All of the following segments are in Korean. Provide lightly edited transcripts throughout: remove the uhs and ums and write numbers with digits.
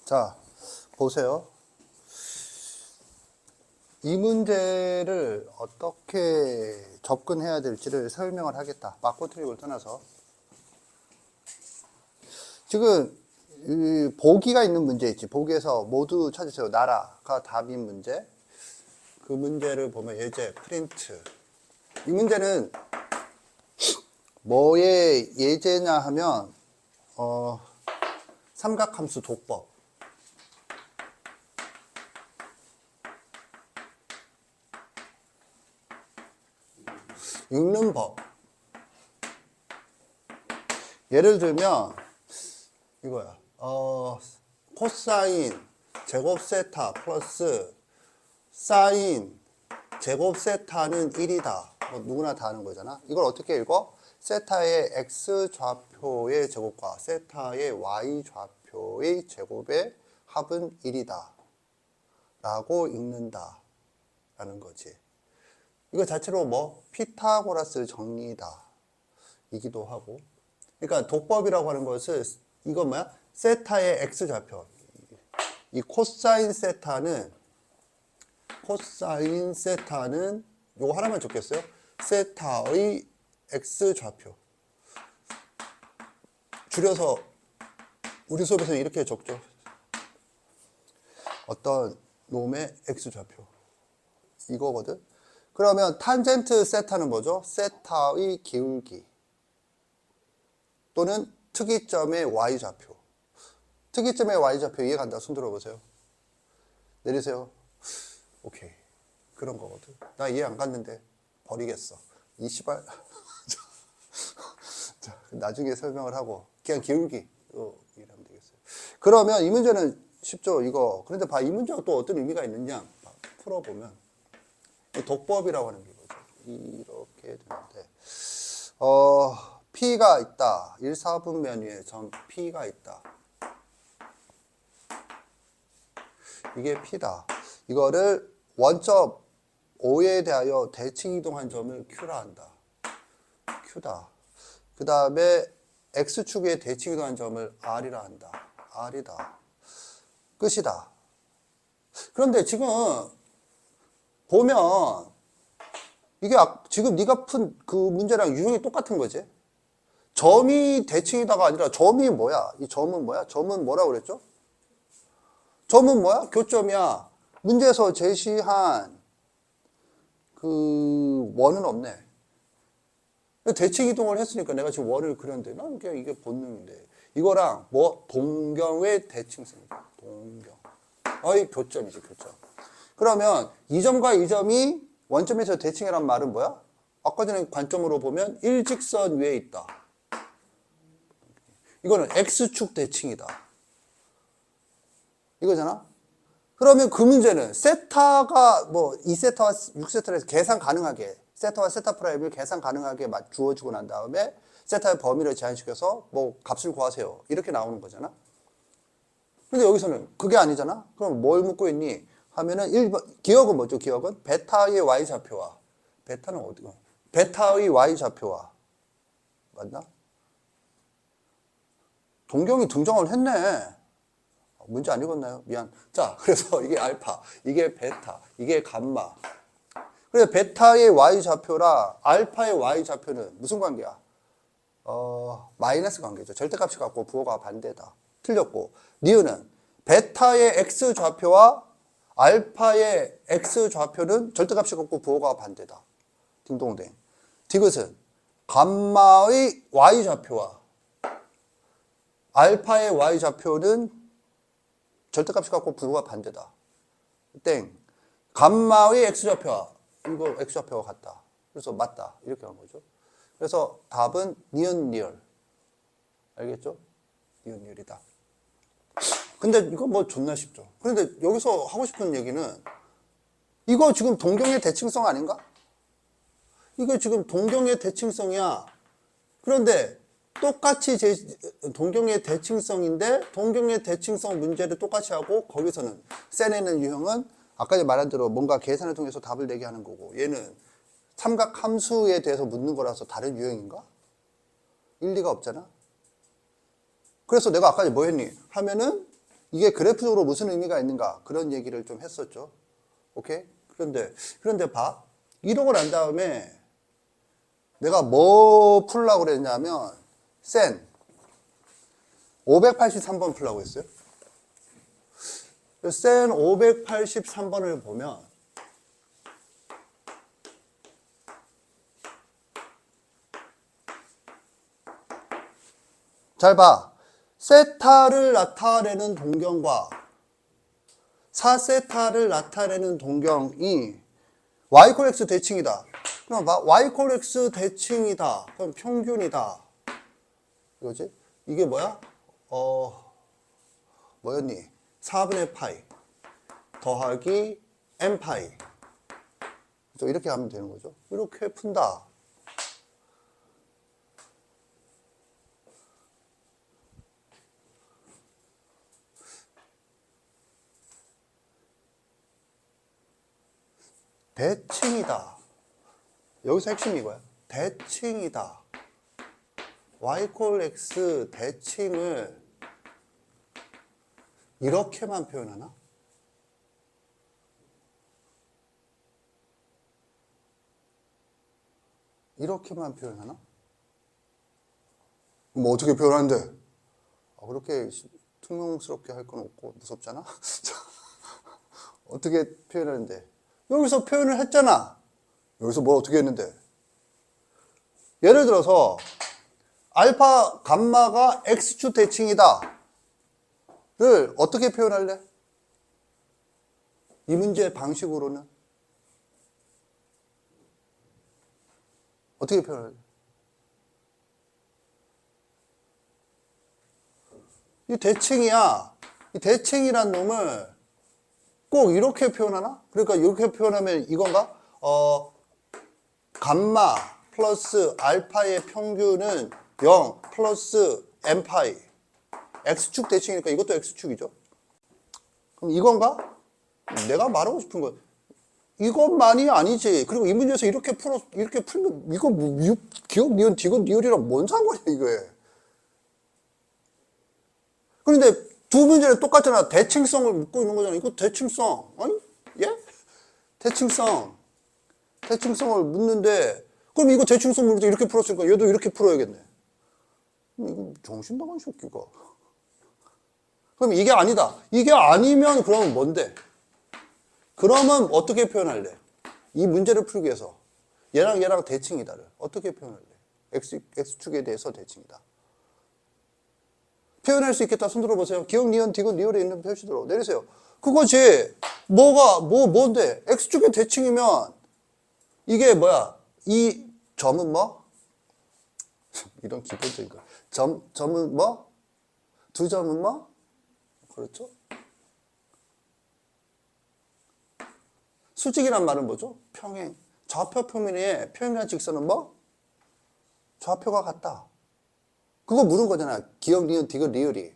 자, 보세요. 이 문제를 어떻게 접근해야 될지를 설명을 하겠다. 맞고 틀리고를 떠나서. 지금 이 보기가 있는 문제 있지. 보기에서 모두 찾으세요. 나라가 답인 문제. 그 문제를 보면 예제, 프린트. 이 문제는 뭐의 예제냐 하면 삼각함수 도법. 읽는 법. 예를 들면 이거야. 코사인 제곱 세타 플러스 사인 제곱 세타는 1이다. 뭐 누구나 다 아는 거잖아. 이걸 어떻게 읽어? 세타의 x 좌표의 제곱과 세타의 y 좌표의 제곱의 합은 1이다. 라고 읽는다. 라는 거지. 이거 자체로 뭐 피타고라스 정리다. 이기도 하고. 그러니까 독법이라고 하는 것을 이거 뭐야? 세타의 x 좌표. 이 코사인 세타는 요거 하나만 적겠어요? 세타의 x 좌표. 줄여서 우리 수업에서는 이렇게 적죠. 어떤 놈의 x 좌표. 이거거든. 그러면 탄젠트 세타는 뭐죠? 세타의 기울기 또는 특이점의 y좌표. 특이점의 y좌표 이해간다. 손 들어보세요. 내리세요. 오케이. 그런 거거든. 나 이해 안 갔는데 버리겠어. 이 시발. 자, 나중에 설명을 하고 그냥 기울기 이러면 되겠어요. 그러면 이 문제는 쉽죠. 이거. 그런데 봐. 이 문제가 또 어떤 의미가 있느냐 풀어보면 독법이라고 하는 게 뭐죠? 이렇게 되는데 P가 있다. 1/4분 위에 점 P가 있다. 이게 P다. 이거를 원점 O에 대하여 대칭 이동한 점을 Q라 한다. Q다. 그 다음에 X축에 대칭 이동한 점을 R이라 한다. R이다. 끝이다. 그런데 지금 보면 이게 지금 네가 푼 그 문제랑 유형이 똑같은 거지. 점이 대칭이다가 아니라 점이 뭐야? 이 점은 뭐야? 점은 뭐라고 그랬죠? 점은 뭐야? 교점이야. 문제에서 제시한 그 원은 없네. 대칭 이동을 했으니까 내가 지금 원을 그렸는데 난 그냥 이게 본능인데 이거랑 뭐 동경의 대칭성이다. 동경의 교점이지, 교점. 그러면 이 점과 이 점이 원점에서 대칭이란 말은 뭐야? 아까 전에 관점으로 보면 일직선 위에 있다. 이거는 X축 대칭이다. 이거잖아? 그러면 그 문제는 세타가 뭐 2세타와 6세타에서 계산 가능하게 세타와 세타 프라임을 계산 가능하게 주어지고 난 다음에 세타의 범위를 제한시켜서 뭐 값을 구하세요. 이렇게 나오는 거잖아? 근데 여기서는 그게 아니잖아? 그럼 뭘 묻고 있니? 하면은 1번, 기억은 뭐죠? 기억은? 베타의 y좌표와, 베타는 어디가? 베타의 y좌표와, 맞나? 동경이 등장을 했네. 문제 안 읽었나요? 미안. 자, 그래서 이게 알파, 이게 베타, 이게 감마. 그래서 베타의 y좌표라 알파의 y좌표는 무슨 관계야? 마이너스 관계죠. 절대값이 갖고 부호가 반대다. 틀렸고, 니은은 베타의 x좌표와 알파의 x좌표는 절대값이 갖고 부호가 반대다. 딩동댕. 디귿은 감마의 y좌표와 알파의 y좌표는 절대값이 갖고 부호가 반대다. 땡. 감마의 x좌표와 이거 x좌표가 같다. 그래서 맞다. 이렇게 한 거죠. 그래서 답은 니은 리얼. 알겠죠? 니은 리얼이다. 근데 이거 뭐 존나 쉽죠. 그런데 여기서 하고 싶은 얘기는 이거 지금 동경의 대칭성 아닌가? 이거 지금 동경의 대칭성이야. 그런데 똑같이 동경의 대칭성인데 동경의 대칭성 문제를 똑같이 하고 거기서는 세내는 유형은 아까 말한 대로 뭔가 계산을 통해서 답을 내게 하는 거고 얘는 삼각 함수에 대해서 묻는 거라서 다른 유형인가? 일리가 없잖아. 그래서 내가 아까 뭐 했니? 하면은 이게 그래프적으로 무슨 의미가 있는가? 그런 얘기를 좀 했었죠. 오케이? 그런데 봐. 이러고 난 다음에 내가 뭐 풀라고 그랬냐면, 센 583번 풀라고 했어요. 센 583번을 보면, 잘 봐. 세타를 나타내는 동경과 4세타를 나타내는 동경이 y 콜 x 대칭이다. 그럼 봐. y 콜 x 대칭이다. 그럼 평균이다. 이거지? 이게 뭐야? 뭐였니? 4분의 파이 더하기 n 파이. 이렇게 하면 되는 거죠. 이렇게 푼다. 대칭이다. 여기서 핵심이 이거야. 대칭이다. y 콜 x 대칭을 이렇게만 표현하나? 이렇게만 표현하나? 뭐 어떻게 표현하는데? 그렇게 퉁명스럽게 할 건 없고 무섭잖아? 어떻게 표현하는데? 여기서 표현을 했잖아. 여기서 뭘 어떻게 했는데? 예를 들어서 알파 감마가 x축 대칭이다 를 어떻게 표현할래? 이 문제 방식으로는 어떻게 표현할래? 이 대칭이야. 이 대칭이란 놈을 꼭 이렇게 표현하나? 그러니까 이렇게 표현하면 이건가? 감마 플러스 알파의 평균은 0 플러스 n파이. x축 대칭이니까 이것도 x축이죠. 그럼 이건가? 내가 말하고 싶은 건 이것만이 아니지. 그리고 이 문제에서 이렇게 풀면 이거 뭐 기억, 니은, 디귿, 리을이랑 뭔 상관이야 이거에. 그런데 두 문제는 똑같잖아. 대칭성을 묻고 있는 거잖아. 이거 대칭성. 아니? 예? 대칭성을 묻는데, 그럼 이거 대칭성 물을 때 이렇게 풀었으니까 얘도 이렇게 풀어야겠네. 이거 정신 나간 새끼가. 그럼 이게 아니다. 이게 아니면 그러면 뭔데? 그러면 어떻게 표현할래? 이 문제를 풀기 위해서 얘랑 대칭이다를 어떻게 표현할래? X축에 대해서 대칭이다. 표현할 수 있겠다. 손 들어보세요. 기억, 니은, 디귿, 리을에 있는 표시대로 내리세요. 그거지. 뭔데? X축의 대칭이면 이게 뭐야? 이 점은 뭐? 이런 기본적인 거. 점은 뭐? 두 점은 뭐? 그렇죠? 수직이란 말은 뭐죠? 평행. 좌표 평면에 평행한 직선은 뭐? 좌표가 같다. 그거 물은 거잖아. 기억, 니은, 디귿, 리을이.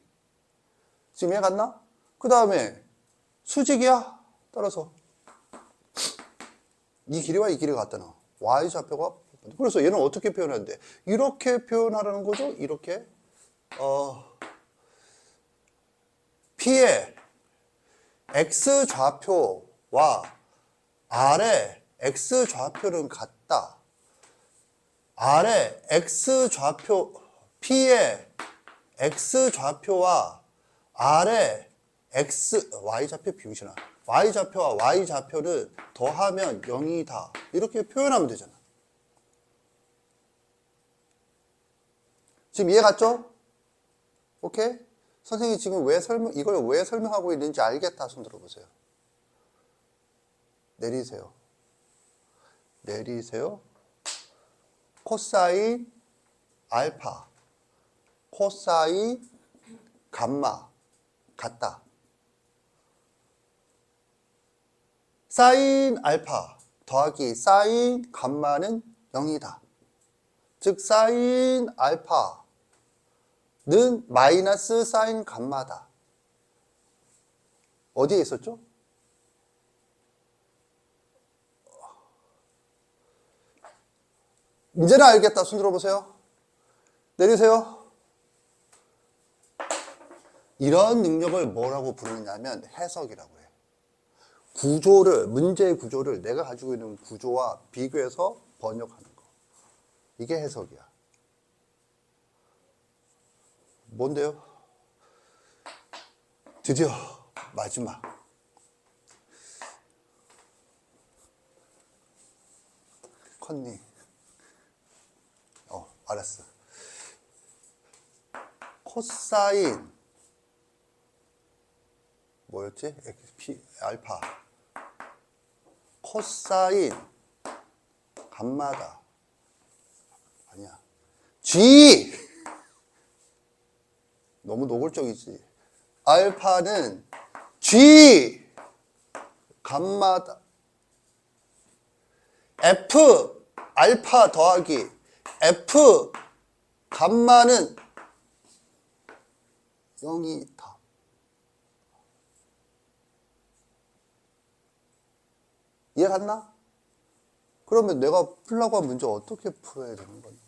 지금 이해 갔나? 그 다음에 수직이야. 따라서 이 길이와 이 길이가 같다나. y좌표가. 그래서 얘는 어떻게 표현하는데? 이렇게 표현하라는 거죠. 이렇게. P의 x좌표와 R의 x좌표는 같다. R의 x좌표, P의 x좌표와 R의 y좌표 비우시나. y좌표와 y좌표를 더하면 0이다. 이렇게 표현하면 되잖아. 지금 이해 갔죠? 오케이? 선생님이 지금 이걸 왜 설명하고 있는지 알겠다. 손 들어보세요. 내리세요. 코사인 알파, 코사인 감마 같다. 사인 알파 더하기 사인 감마는 0이다. 즉 사인 알파는 마이너스 사인 감마다. 어디에 있었죠? 이제는 알겠다. 손 들어보세요. 내리세요. 이런 능력을 뭐라고 부르냐면 해석이라고 해. 문제의 구조를 내가 가지고 있는 구조와 비교해서 번역하는 거. 이게 해석이야. 뭔데요? 드디어 마지막. 컨니. 알았어. 코사인. 뭐였지? 알파. 코사인. 감마다. 아니야. G. 너무 노골적이지. 알파는 G. 감마다. F. 알파 더하기 F. 감마는 0이다. 이해 갔나? 그러면 내가 풀라고 한 문제 어떻게 풀어야 되는 거니?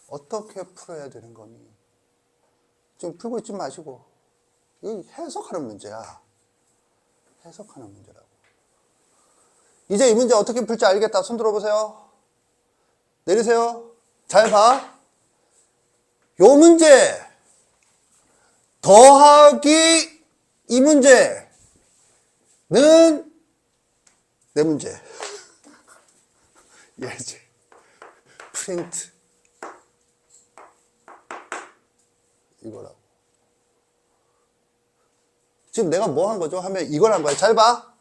어떻게 풀어야 되는 거니? 지금 풀고 있지 마시고. 이 해석하는 문제야. 해석하는 문제라고. 이제 이 문제 어떻게 풀지 알겠다. 손 들어보세요. 내리세요. 잘 봐. 요 문제 더하기 이 문제는 내 문제. 예제. 프린트. 이거라고. 지금 내가 뭐 한 거죠? 하면 이걸 한 거야. 잘 봐.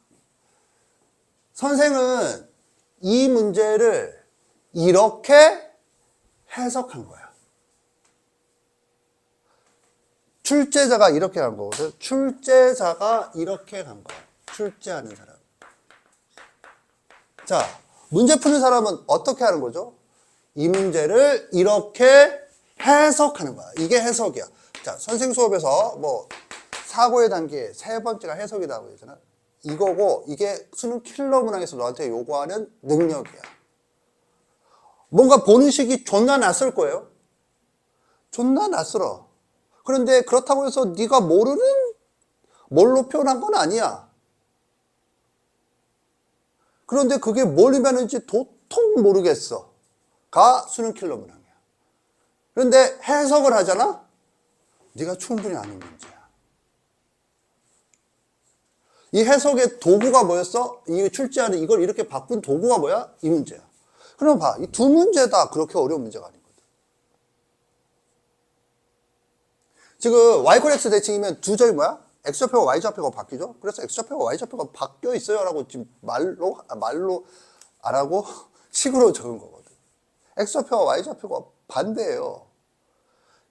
선생은 이 문제를 이렇게 해석한 거야. 출제자가 이렇게 간 거거든. 출제자가 이렇게 간 거야. 출제하는 사람. 자, 문제 푸는 사람은 어떻게 하는 거죠? 이 문제를 이렇게 해석하는 거야. 이게 해석이야. 자, 선생 수업에서 뭐 사고의 단계 세 번째가 해석이라고 했잖아. 이거고 이게 수능 킬러 문항에서 너한테 요구하는 능력이야. 뭔가 보는 식이 존나 낯설 거예요. 존나 낯설어. 그런데 그렇다고 해서 네가 모르는 뭘로 표현한 건 아니야. 그런데 그게 뭘 의미하는지 도통 모르겠어. 가 수능 킬러 문항이야. 그런데 해석을 하잖아? 네가 충분히 아는 문제야. 이 해석의 도구가 뭐였어? 이 출제하는 이걸 이렇게 바꾼 도구가 뭐야? 이 문제야. 그럼 봐. 이 두 문제 다 그렇게 어려운 문제가 아니거든. 지금 yx 대칭이면 두 점이 뭐야? x좌표가 y좌표가 바뀌죠? 그래서 x좌표가 y좌표가 바뀌어 있어요 라고 지금 말로 안 하고 식으로 적은 거거든. x좌표와 y좌표가 반대예요.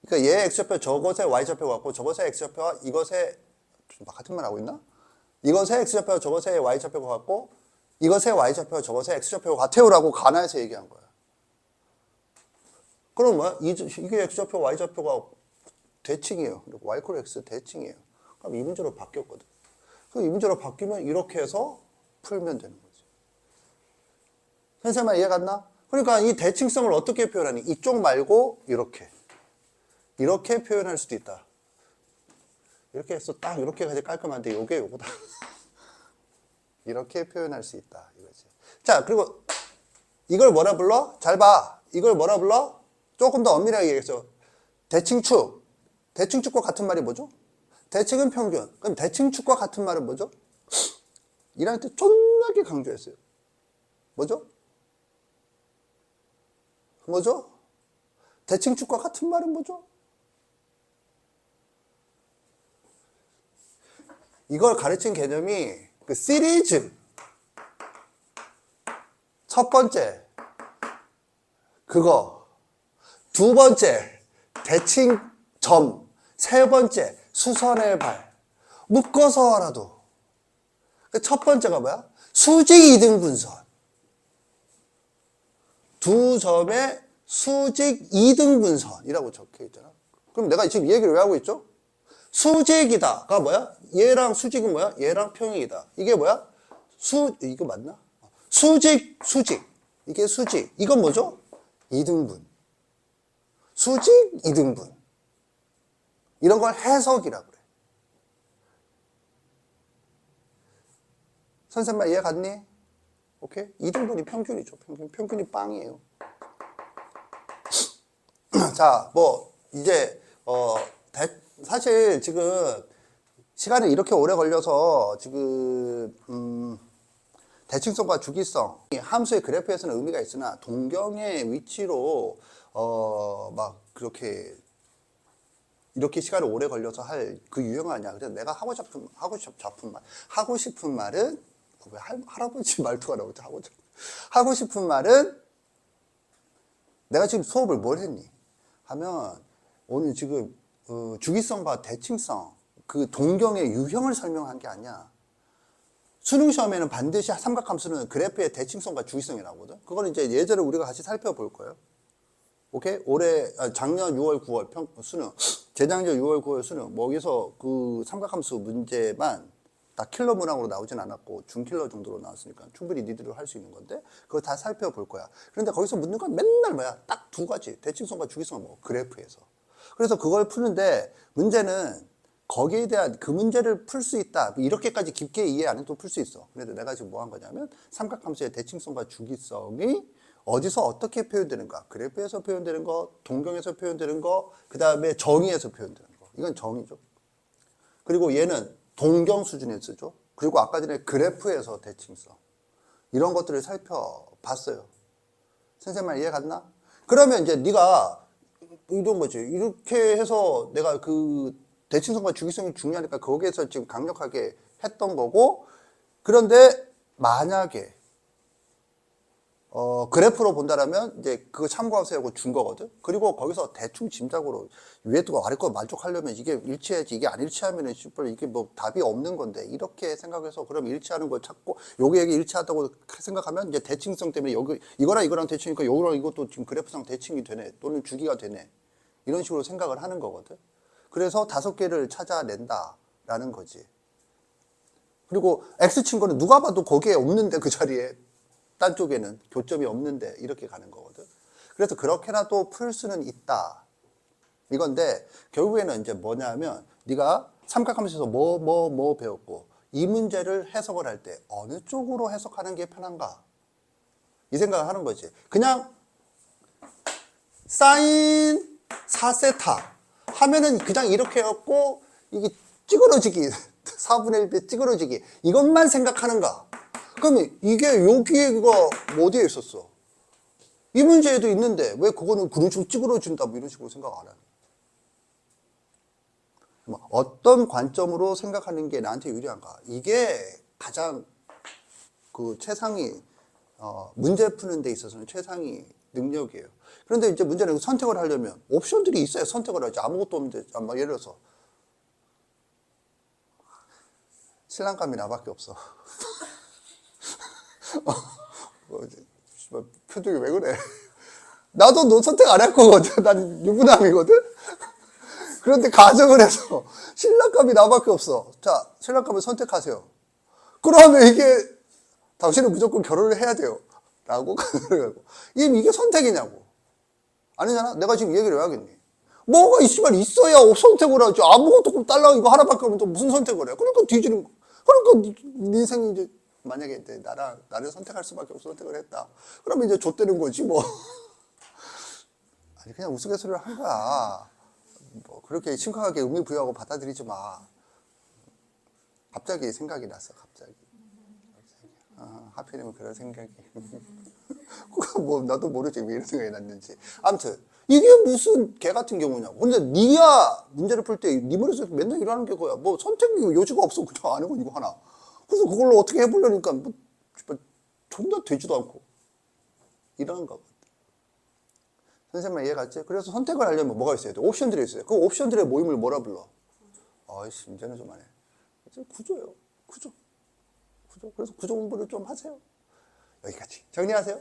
그러니까 얘 x좌표 저것의 y좌표 같고 저것의 x좌표와 이것의 같은 말 하고 있나? 이것의 x좌표와 저것의 y좌표가 같고 이것의 y좌표와 저것의 x좌표가 같아요라고 가나에서 얘기한 거야. 그럼 뭐야? 이게 x좌표 y좌표가 대칭이에요. y 콜 x 대칭이에요. 그럼 이 문제로 바뀌었거든. 그럼 이 문제로 바뀌면 이렇게 해서 풀면 되는 거지. 선생님 이해 갔나? 그러니까 이 대칭성을 어떻게 표현하니? 이쪽 말고 이렇게 표현할 수도 있다. 이렇게 해서 딱 이렇게 가지 깔끔한데 요게 요거다. 이렇게 표현할 수 있다 이거지. 자, 그리고 이걸 뭐라 불러? 잘 봐. 이걸 뭐라 불러? 조금 더 엄밀하게 얘기해서 대칭축. 대칭축과 같은 말이 뭐죠? 대칭은 평균. 그럼 대칭축과 같은 말은 뭐죠? 1학년 때 존나게 강조했어요. 뭐죠? 뭐죠? 대칭축과 같은 말은 뭐죠? 이걸 가르친 개념이 그 시리즈. 첫 번째, 그거. 두 번째, 대칭점. 세 번째, 수선의 발. 묶어서 알아도. 첫 번째가 뭐야? 수직 이등분선. 두 점의 수직 이등분선이라고 적혀 있잖아. 그럼 내가 지금 이 얘기를 왜 하고 있죠? 수직이다가 뭐야? 얘랑 수직은 뭐야? 얘랑 평행이다. 이게 뭐야? 이거 맞나? 수직. 이게 수직. 이건 뭐죠? 이등분. 수직, 이등분. 이런 걸 해석이라고 그래. 선생님 말 이해 갔니? 오케이? 이등분이 평균이죠. 평균이 빵이에요. 자, 뭐 이제 사실 지금 시간이 이렇게 오래 걸려서 지금 대칭성과 주기성 함수의 그래프에서는 의미가 있으나 동경의 위치로 막 그렇게 이렇게 시간이 오래 걸려서 할 그 유형 아니야. 그래서 내가 하고 싶은 말은 왜 할아버지 말투가 나오지? 하고 싶은 말은 내가 지금 수업을 뭘 했니? 하면 오늘 지금 주기성과 대칭성 그 동경의 유형을 설명한 게 아니야. 수능 시험에는 반드시 삼각함수는 그래프의 대칭성과 주기성이 나오거든. 그거는 이제 예제를 우리가 같이 살펴볼 거예요. 오케이? 작년 6월, 9월 수능, 재작년 6월, 9월 수능, 뭐 여기서 그 삼각함수 문제만 다 킬러 문항으로 나오진 않았고 중킬러 정도로 나왔으니까 충분히 니들도 할 수 있는 건데 그거 다 살펴볼 거야. 그런데 거기서 묻는 건 맨날 뭐야? 딱 두 가지. 대칭성과 주기성은 뭐 그래프에서. 그래서 그걸 푸는데 문제는 거기에 대한 그 문제를 풀 수 있다. 이렇게까지 깊게 이해 안 해도 풀 수 있어. 그런데 내가 지금 뭐 한 거냐면 삼각함수의 대칭성과 주기성이 어디서 어떻게 표현되는가. 그래프에서 표현되는 거, 동경에서 표현되는 거, 그 다음에 정의에서 표현되는 거. 이건 정의죠. 그리고 얘는 동경 수준에 쓰죠. 그리고 아까 전에 그래프에서 대칭성. 이런 것들을 살펴봤어요. 선생님 말 이해 갔나? 그러면 이제 네가 이런 거지. 이렇게 해서 내가 그 대칭성과 주기성이 중요하니까 거기에서 지금 강력하게 했던 거고, 그런데 만약에 그래프로 본다라면 이제 그거 참고하세요 준 거거든. 그리고 거기서 대충 짐작으로 위에 거 아래 거 만족하려면 이게 일치해야지, 이게 안 일치하면은 이게 뭐 답이 없는 건데, 이렇게 생각해서 그럼 일치하는 걸 찾고 요게 일치하다고 생각하면 이제 대칭성 때문에 여기 이거랑 대칭이니까 요거랑 이것도 지금 그래프상 대칭이 되네, 또는 주기가 되네, 이런 식으로 생각을 하는 거거든. 그래서 5개를 찾아낸다라는 거지. 그리고 X 친구는 누가 봐도 거기에 없는데, 그 자리에 딴 쪽에는 교점이 없는데 이렇게 가는 거거든. 그래서 그렇게라도 풀 수는 있다 이건데, 결국에는 이제 뭐냐면 네가 삼각함수에서 뭐 배웠고 이 문제를 해석을 할 때 어느 쪽으로 해석하는 게 편한가, 이 생각을 하는 거지. 그냥 사인 4세타 하면은 그냥 이렇게 해갖고 이게 찌그러지기 4분의 1배 찌그러지기 이것만 생각하는가? 그러면 이게 여기가 어디에 있었어? 이 문제에도 있는데 왜 그거는 그런 식으로 찌그러진다 뭐 이런 식으로 생각 안 하는? 어떤 관점으로 생각하는 게 나한테 유리한가? 이게 가장 그 최상위 문제 푸는 데 있어서는 최상위 능력이에요. 그런데 이제 문제는 선택을 하려면 옵션들이 있어야 선택을 하지. 아무것도 없는데, 예를 들어서 신랑감이 나밖에 없어. 표정이 왜 그래? 나도 너 선택 안 할 거거든. 난 유부남이거든. 그런데 가정을 해서 신랑감이 나밖에 없어. 자, 신랑감을 선택하세요. 그러면 이게 당신은 무조건 결혼을 해야 돼요 라고 가정을 하고, 이게 선택이냐고. 아니잖아. 내가 지금 얘기를 왜 하겠니? 뭐가 있으면 있어야 선택을 하지. 아무것도 없고 딸랑 이거 하나밖에 없는데 무슨 선택을 해? 그러니까 뒤지는 거. 그러니까 네 인생이 이제 만약에 이제 나를 선택할 수밖에 없어 선택을 했다. 그러면 이제 좆되는 거지 뭐. 아니 그냥 우스갯소리를 한 거야. 뭐 그렇게 심각하게 의미 부여하고 받아들이지 마. 갑자기 생각이 났어. 갑자기. 하필이면 그런 생각이. 뭐 나도 모르지 왜 이런 생각이 났는지. 아무튼 이게 무슨 개 같은 경우냐고. 근데 네가 문제를 풀 때 네 머릿속에서 맨날 일어나는 게 그거야. 뭐 선택 여지가 없어. 그냥 안 하고 이거 하나. 그래서 그걸로 어떻게 해보려니까 뭐 존나 되지도 않고 이러는 거거든. 선생님 이해 갔지? 그래서 선택을 하려면 뭐가 있어야 돼? 옵션들이 있어요. 그 옵션들의 모임을 뭐라 불러? 아이씨 이제는 좀 안 해. 구조예요. 구조. 그래서 구조 공부를 좀 하세요. 여기까지 정리하세요.